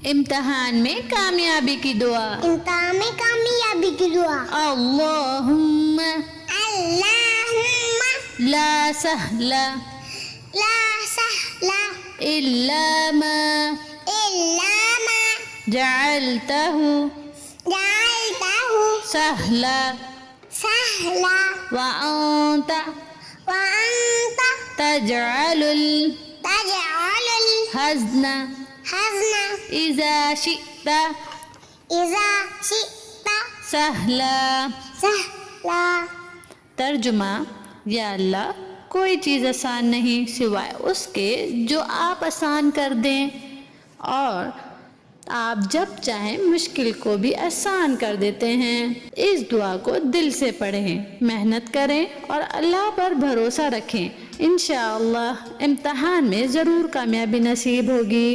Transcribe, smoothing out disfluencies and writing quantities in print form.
इम्तिहान में कामयाबी की दुआ। इम्तिहान में कामयाबी की दुआ। अल्लाहुम्मा अल्लाहुम्मा ला सहला ला सहला इल्ला मा जअलतहु सहला सहला व अंता तजअलुल हज़्न हज़्न इज़ा शिअता सहला। सहला। तर्जुमा, या अल्लाह, कोई चीज़ आसान नहीं सिवाय उसके जो आप आसान कर दें, और आप जब चाहें मुश्किल को भी आसान कर देते हैं। इस दुआ को दिल से पढ़ें, मेहनत करें और अल्लाह पर भरोसा रखें। इंशाअल्लाह इम्तिहान में ज़रूर कामयाबी नसीब होगी।